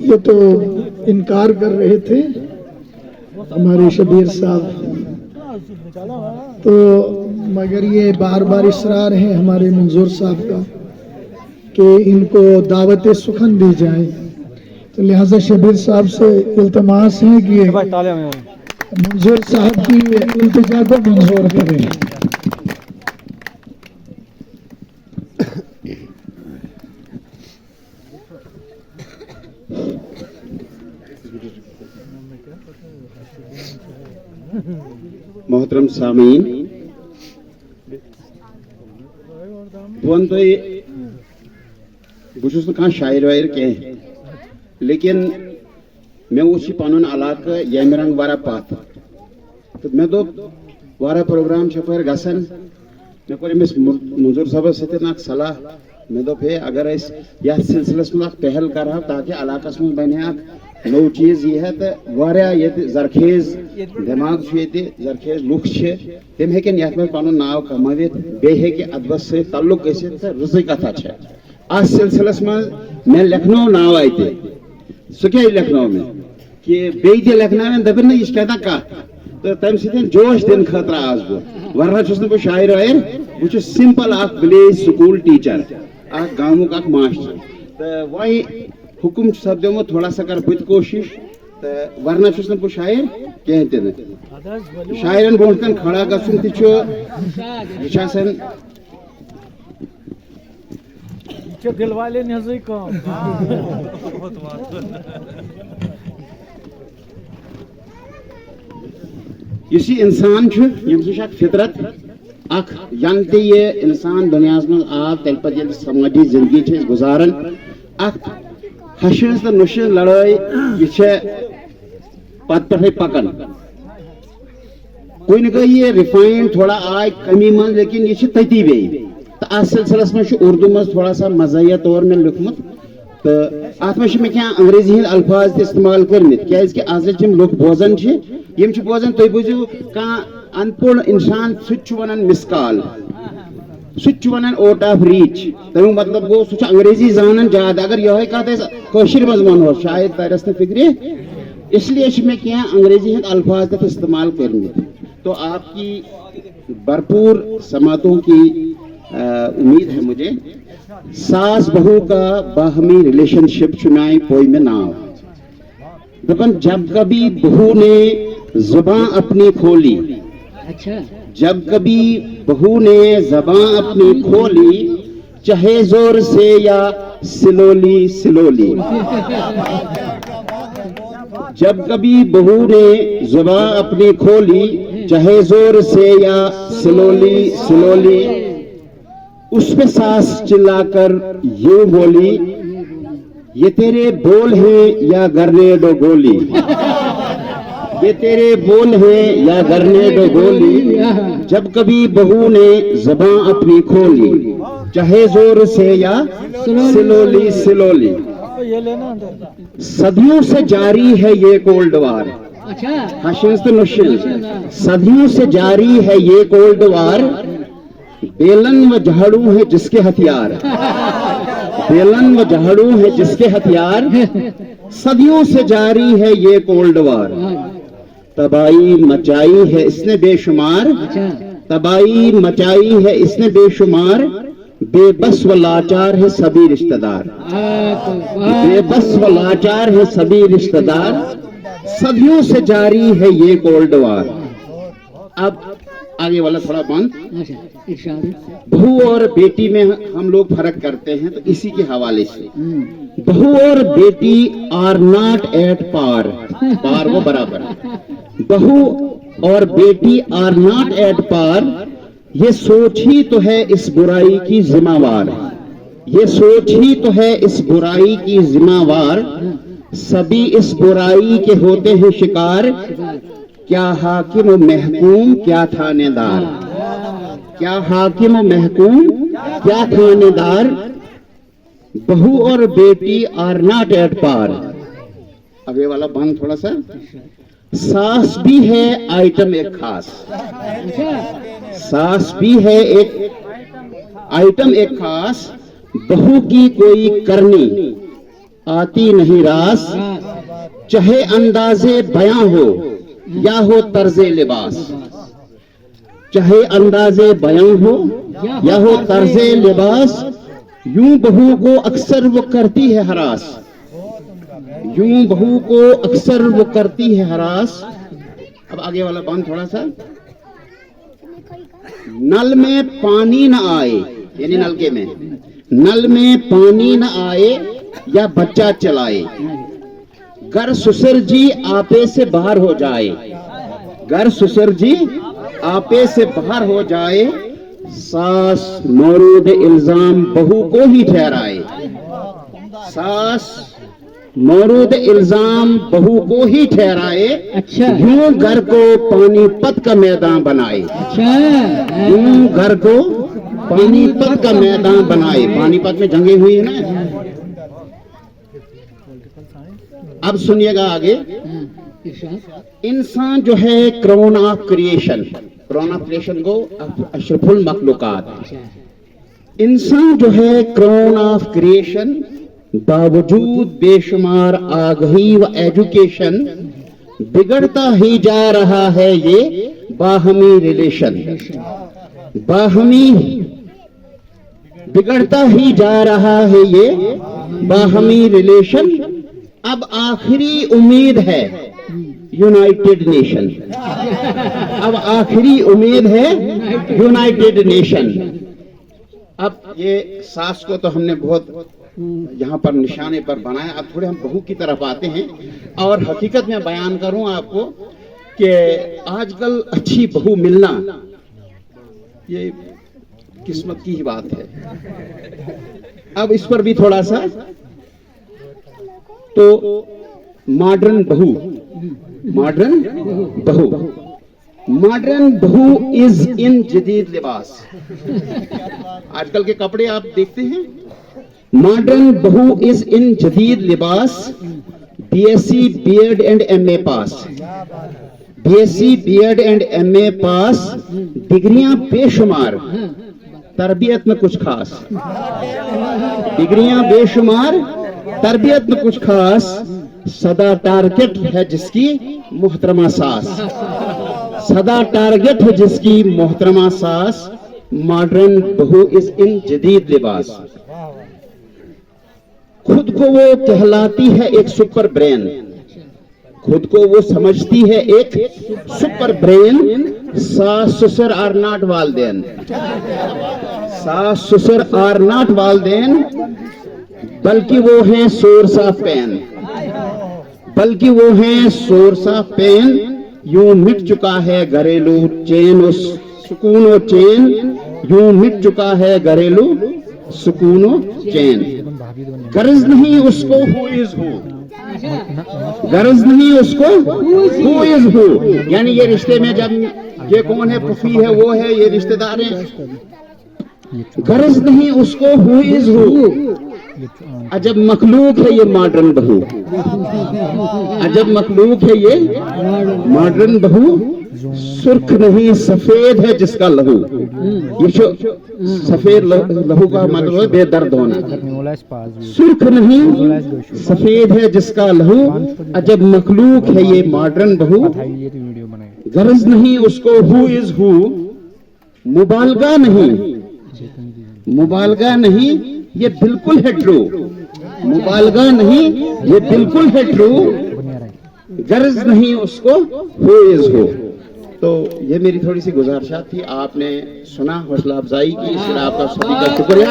ये तो इनकार कर रहे थे हमारे शबीर साहब, तो मगर ये बार बार इसरार है हमारे मंजूर साहब का कि इनको दावत सुखन दी जाए, तो लिहाजा शबीर साहब से इल्तमास है कि मंजूर साहब की इल्तिजा को मंजूर करें। मोहतरम सामीन, वन तो बहुत कह शायर वायर कह, लेकिन मे उस पन इलाक यम रंग वारा पत, तो मे दोप वारा प्रोग्राम पर गसन, मे कोर मंजूर साहब सतन सलाह, मे दोप हे अगर यथ सिलसिलस में पहल कर ताकि इलाकस में बने नो चीज यह है तो वारिया ये जरखेज दिमाग जरखेज लुख तम हेकन यथ में पन नाव कमावित बे हेकि अदबस से तल्लुक गसित तो रज़ कथा अस सिलसिलस में मे लेखनो नाव आते सह क्या लेखनो में कि बे लेखन दपन ना यह क्या कह, तो तम सत जोश दिन खतर आज बह वरना बह शायर वायर, बह सिंपल विलेज स्कूल टीचर गामुक मास्टर, तो वही हुकुम सपदो थोड़ा सा कर बुत कोशिश, तो वरना बह शायर कह तीन शायरन ब्रोह कन खड़ा गसन दिल वाले इस इंसान फितरत यन ये इंसान दुनिया में आव तेल पे समाजी जिंदगी गुजारान हशन तो नुशन लड़ाई यह पत पे पकन कुन गई ये रिफाइन थोड़ा आय कमी मन, लेकिन यह तती बे तो अस सिलसिलस में उर्दू में थोड़ा सा मज़ाहिया तौर में लिखमुत, तो अत में क्या अंग्रेजी हंद अल्फाज इस्तेमाल करमित क्या आज लुक बोजान बोजान तुम बूझू कह अनपुण इंसान सह वन मिसकाल सह वन आउट ऑफ रीच, तमें मतलब गो सह अंग्रेजी जान ज्यादा, अगर यह कत मज वन शायद तरस न फिक्रे, इसलिए मैं क्या अंग्रेजी हंद अल्फाज तक इस्तेमाल करमित। तो आपकी भरपूर समातों की उम्मीद है मुझे। सास बहू का बाहमी रिलेशनशिप चुनाई पोई में नाव दपन, जब कभी बहू ने जुबान अपनी खोली, अच्छा, जब कभी बहू ने जुबान अपनी खोली, चाहे जोर से या सिलोली सिलोली, जब कभी बहू ने जुबान अपनी खोली, चाहे जोर से या सिलोली सिलोली, उस पे सास चिल्लाकर यूं बोली, ये तेरे बोल हैं या गरनेडो गोली, ये तेरे बोल हैं या गरनेडो गोली, जब कभी बहू ने ज़बान अपनी खोली, चाहे जोर से या सिलोली सिलोली। सदियों से जारी है ये कोल्ड वार, सदियों से जारी है ये कोल्ड वार, बेलन व झाड़ू है जिसके हथियार, बेलन व झाड़ू है जिसके हथियार, सदियों से जारी है ये कोल्ड वार, तबाही मचाई है इसने बेशुमार, तबाही मचाई है इसने बेशुमार, बेबस व लाचार है सभी रिश्तेदार, बेबस व लाचार है सभी रिश्तेदार, सदियों से जारी है ये कोल्ड वार। अब आगे वाला थोड़ा बंद। बहू और बेटी में हम लोग फर्क करते हैं, तो इसी के हवाले से बहू और बेटी आर नॉट एट पार, पार वो बराबर है, बहू और बेटी आर नॉट एट पार, ये सोच ही तो है इस बुराई की जिम्मेवार, ये सोच ही तो है इस बुराई की जिम्मेवार, सभी इस बुराई के होते हैं शिकार, क्या हाकिम महकूम क्या थानेदार, क्या हाकिम महकूम क्या थानेदार, बहू और बेटी आर नॉट एट पार। अब ये वाला बंद थोड़ा सा। सास भी है आइटम एक खास, सास भी है एक आइटम एक खास, बहू की कोई करनी आती नहीं रास, चाहे अंदाजे बयां हो या हो तर्जे लिबास। चाहे अंदाजे बयां हो या हो तर्जे लिबास, यूं बहू को अक्सर वो करती है हरास। यूं बहू को अक्सर वो करती है हरास। अब आगे वाला बांध थोड़ा सा। नल में पानी न आए, यानी नलके में नल में पानी न आए या बच्चा चलाए, घर ससुर जी आपे से बाहर हो जाए। घर ससुर जी आपे से बाहर हो जाए, सास मौरूद इल्जाम बहू को ही ठहराए। सास मौरूद इल्जाम बहू को ही ठहराए। अच्छा। यूं घर को पानीपत का मैदान बनाए। अच्छा। यूं घर को पानीपत का मैदान बनाए। पानीपत में जंगे हुई है ना। अब सुनिएगा आगे। इंसान जो है crown of creation, crown of creation को अशरफुल मखलूकात। इंसान जो है क्राउन ऑफ क्रिएशन, बावजूद बेशुमार आगही व एजुकेशन, बिगड़ता ही जा रहा है ये बाहमी रिलेशन। बाहमी बिगड़ता ही जा रहा है ये बाहमी रिलेशन। अब आखिरी उम्मीद है यूनाइटेड नेशन। अब आखिरी उम्मीद है यूनाइटेड नेशन। अब ये सास को तो हमने बहुत यहाँ पर निशाने पर बनाया। अब थोड़े हम बहू की तरफ आते हैं। और हकीकत में बयान करूं आपको कि आजकल अच्छी बहू मिलना ये किस्मत की ही बात है। अब इस पर भी थोड़ा सा, तो मॉडर्न बहू, मॉडर्न बहू, मॉडर्न बहू इज इन जदीद लिबास। आजकल के कपड़े आप देखते हैं। मॉडर्न बहू इज इन जदीद लिबास, BSc BEd and MA pass. BSc BEd and MA pass, डिग्रियां बेशुमार, तरबियत में कुछ खास। डिग्रियां बेशुमार, तरबियत में कुछ खास, सदा टारगेट है जिसकी मोहतरमा सास। सदा टारगेट है जिसकी मोहतरमा सास। मॉडर्न बहू इज इन जदीद लिबास। खुद को वो कहलाती है एक सुपर ब्रेन। खुद को वो समझती है एक सुपर ब्रेन। सास ससुर आर नॉट वालदेन। सास ससुर आर नॉट वालदेन, बल्कि वो हैं सोर्स ऑफ पेन। बल्कि वो हैं सोर्स ऑफ पेन। यूं मिट चुका है घरेलू चैन, उस सुकून व चैन। यूं मिट चुका है घरेलू सुकून व चैन। गर्ज नहीं उसको हु इज हु, गर्ज नहीं उसको हु इज हु। यानी ये रिश्ते में जब ये कौन है, पुफी है, वो है, ये रिश्तेदार हैं। गर्ज नहीं उसको हु इज हु। अजब मखलूक है ये मॉडर्न बहू। अजब मखलूक है ये मॉडर्न बहू। सुर्ख नहीं सफेद है जिसका लहू। ये सफेद लहू का मतलब है बेदर्द होना। सुर्ख नहीं सफेद है जिसका लहू। अजब मखलूक है ये मॉडर्न बहू। गर्ज नहीं उसको हु इज हु। मुबालगा नहीं, मुबालगा नहीं, ये बिल्कुल है ट्रू। मुबालगा नहीं, ये बिल्कुल है ट्रू। गर्ज नहीं उसको हु इज हु। तो ये मेरी थोड़ी सी गुजारिशात थी। आपने सुना, हौसला अफजाई की, इसलिए आपका सभी का शुक्रिया।